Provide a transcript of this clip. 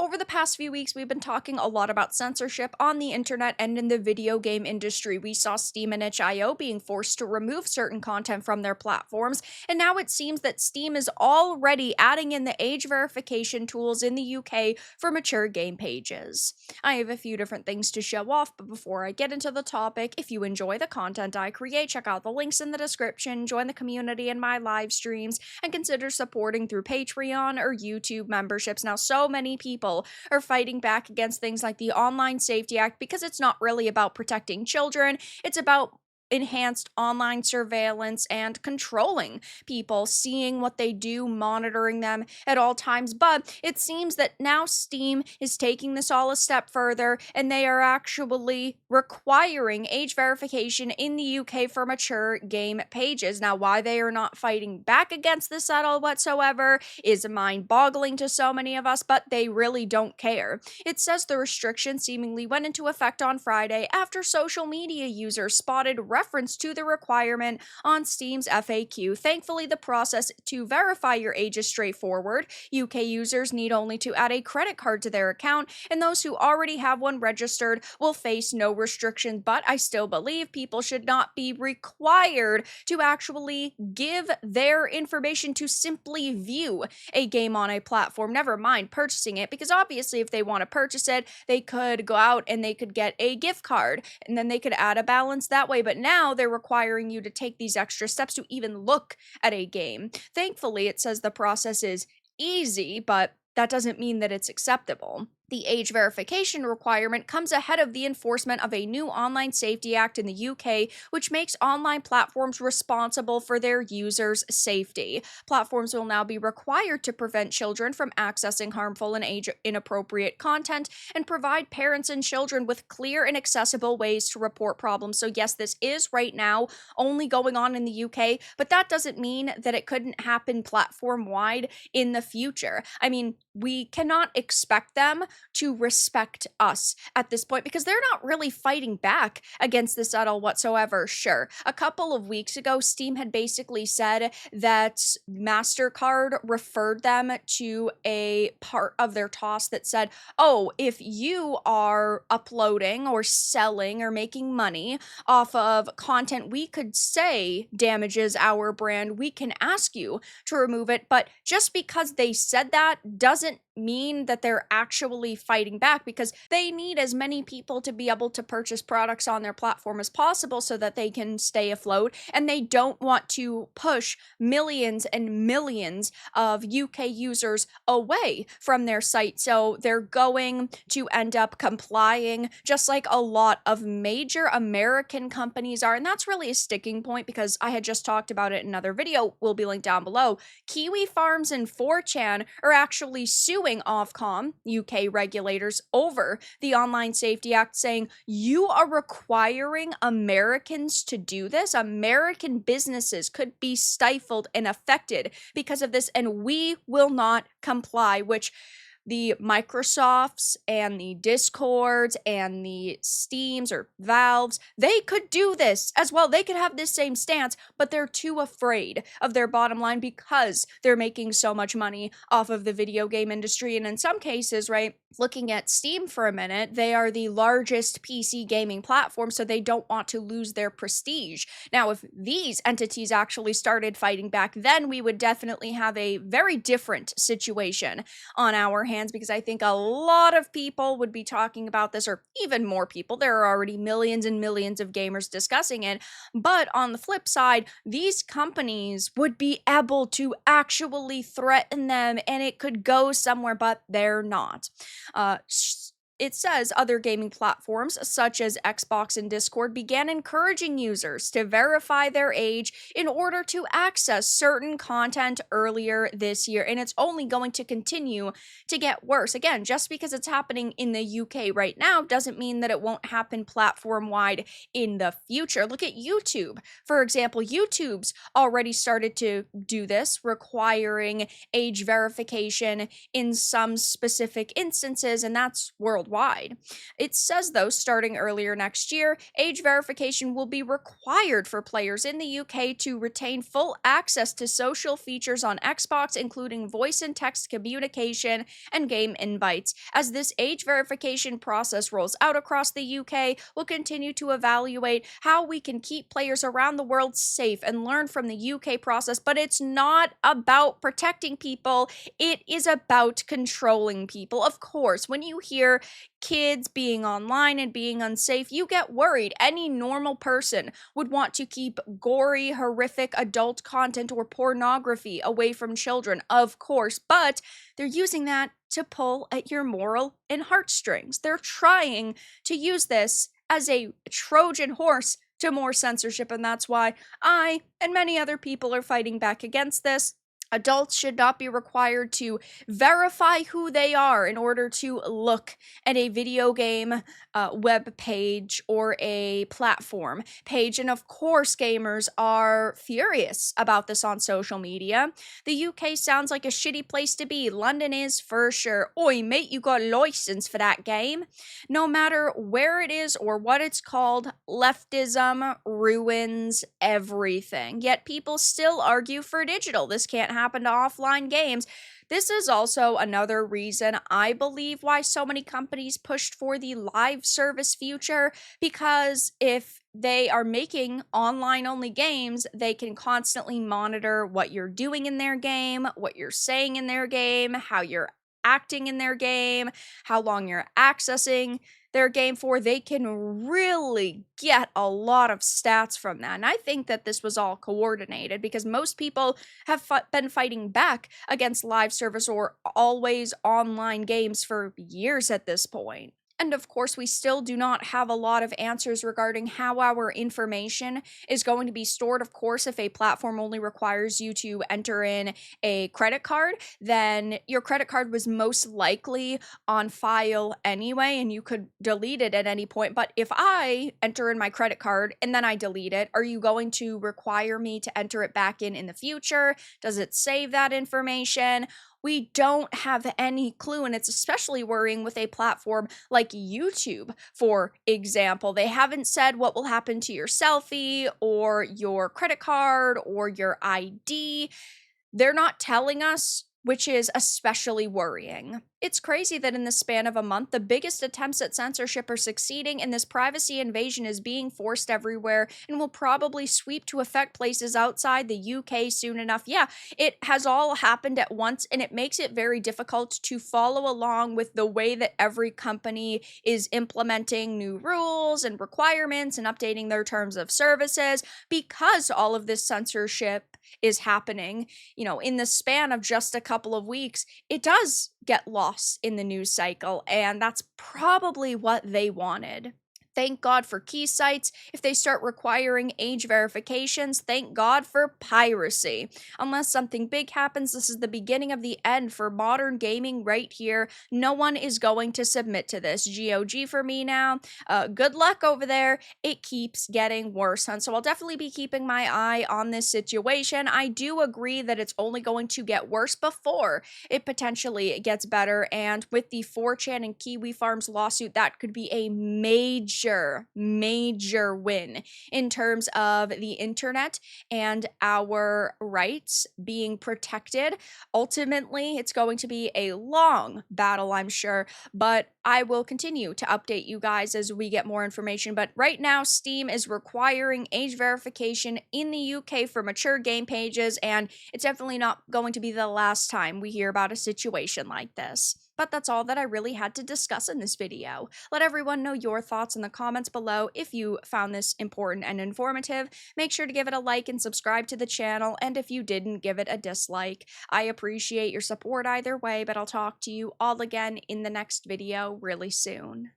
over the past few weeks, we've been talking a lot about censorship on the internet and in the video game industry. We saw Steam and itch.io being forced to remove certain content from their platforms, and now it seems that Steam is already adding in the age verification tools in the UK for mature game pages. I have a few different things to show off, but before I get into the topic, if you enjoy the content I create, check out the links in the description, join the community in my live streams, and consider supporting through Patreon or YouTube memberships. Now, so many people are fighting back against things like the Online Safety Act because it's not really about protecting children, it's about enhanced online surveillance and controlling people, seeing what they do, monitoring them at all times. But it seems that now Steam is taking this all a step further, and they are actually requiring age verification in the UK for mature game pages. Now, why they are not fighting back against this at all whatsoever is mind-boggling to so many of us, but they really don't care. It says the restriction seemingly went into effect on Friday after social media users spotted reference to the requirement on Steam's FAQ. Thankfully, the process to verify your age is straightforward. UK users need only to add a credit card to their account, and those who already have one registered will face no restrictions. But I still believe people should not be required to actually give their information to simply view a game on a platform, never mind purchasing it, because obviously if they want to purchase it, they could go out and they could get a gift card, and then they could add a balance that way. But now they're requiring you to take these extra steps to even look at a game. Thankfully, it says the process is easy, but that doesn't mean that it's acceptable. The age verification requirement comes ahead of the enforcement of a new Online Safety Act in the UK, which makes online platforms responsible for their users' safety. Platforms will now be required to prevent children from accessing harmful and age-inappropriate content and provide parents and children with clear and accessible ways to report problems. So yes, this is right now only going on in the UK, but that doesn't mean that it couldn't happen platform-wide in the future. I mean, we cannot expect them to respect us at this point because they're not really fighting back against this at all whatsoever. Sure, a couple of weeks ago, Steam had basically said that MasterCard referred them to a part of their toss that said, oh, if you are uploading or selling or making money off of content we could say damages our brand, we can ask you to remove it. But just because they said that doesn't mean that they're actually fighting back, because they need as many people to be able to purchase products on their platform as possible so that they can stay afloat, and they don't want to push millions and millions of UK users away from their site. So they're going to end up complying just like a lot of major American companies are, and that's really a sticking point because I had just talked about it in another video, will be linked down below. Kiwi Farms and 4chan are actually suing Ofcom, UK regulators, over the Online Safety Act, saying you are requiring Americans to do this. American businesses could be stifled and affected because of this, and we will not comply, which the Microsofts and the Discords and the Steams or Valves, they could do this as well. They could have this same stance, but they're too afraid of their bottom line because they're making so much money off of the video game industry. And in some cases, right, looking at Steam for a minute, they are the largest PC gaming platform, so they don't want to lose their prestige. Now, if these entities actually started fighting back, then we would definitely have a very different situation on our hands, because I think a lot of people would be talking about this, or even more people. There are already millions and millions of gamers discussing it. But on the flip side, these companies would be able to actually threaten them, and it could go somewhere, but they're not. It says other gaming platforms, such as Xbox and Discord, began encouraging users to verify their age in order to access certain content earlier this year, and it's only going to continue to get worse. Again, just because it's happening in the UK right now doesn't mean that it won't happen platform-wide in the future. Look at YouTube. For example, YouTube's already started to do this, requiring age verification in some specific instances, and that's worldwide. worldwide. It says, though, starting earlier next year, age verification will be required for players in the UK to retain full access to social features on Xbox, including voice and text communication and game invites. As this age verification process rolls out across the UK, we'll continue to evaluate how we can keep players around the world safe and learn from the UK process, but it's not about protecting people, it is about controlling people. Of course, when you hear kids being online and being unsafe, you get worried. Any normal person would want to keep gory, horrific adult content or pornography away from children, of course, but they're using that to pull at your moral and heartstrings. They're trying to use this as a Trojan horse to more censorship, and that's why I and many other people are fighting back against this. Adults should not be required to verify who they are in order to look at a video game web page or a platform page. And of course, gamers are furious about this on social media. The UK sounds like a shitty place to be. London is for sure. Oi, mate, you got a license for that game. No matter where it is or what it's called, leftism ruins everything. Yet people still argue for digital. This can't happen to offline games. This is also another reason I believe why so many companies pushed for the live service future, because if they are making online only games, they can constantly monitor what you're doing in their game, what you're saying in their game, how you're acting in their game, how long you're accessing their game for. They can really get a lot of stats from that. And I think that this was all coordinated because most people have been fighting back against live service or always online games for years at this point. And of course, we still do not have a lot of answers regarding how our information is going to be stored. Of course, if a platform only requires you to enter in a credit card, then your credit card was most likely on file anyway, and you could delete it at any point. But if I enter in my credit card and then I delete it, are you going to require me to enter it back in the future? Does it save that information? We don't have any clue, and it's especially worrying with a platform like YouTube, for example. They haven't said what will happen to your selfie or your credit card or your ID. They're not telling us, which is especially worrying. It's crazy that in the span of a month, the biggest attempts at censorship are succeeding, and this privacy invasion is being forced everywhere and will probably sweep to affect places outside the UK soon enough. Yeah, it has all happened at once, and it makes it very difficult to follow along with the way that every company is implementing new rules and requirements and updating their terms of services, because all of this censorship is happening, in the span of just a couple of weeks. It does get lost in the news cycle, and that's probably what they wanted. Thank God for key sites. If they start requiring age verifications, thank God for piracy. Unless something big happens, this is the beginning of the end for modern gaming right here. No one is going to submit to this. GOG for me now. Good luck over there. It keeps getting worse, and so I'll definitely be keeping my eye on this situation. I do agree that it's only going to get worse before it potentially gets better, and with the 4chan and Kiwi Farms lawsuit, that could be a major win in terms of the internet and our rights being protected. Ultimately, it's going to be a long battle, I'm sure, but I will continue to update you guys as we get more information. But right now, Steam is requiring age verification in the UK for mature game pages, and it's definitely not going to be the last time we hear about a situation like this. But that's all that I really had to discuss in this video. Let everyone know your thoughts in the comments below. If you found this important and informative, make sure to give it a like and subscribe to the channel, and if you didn't, give it a dislike. I appreciate your support either way, but I'll talk to you all again in the next video really soon.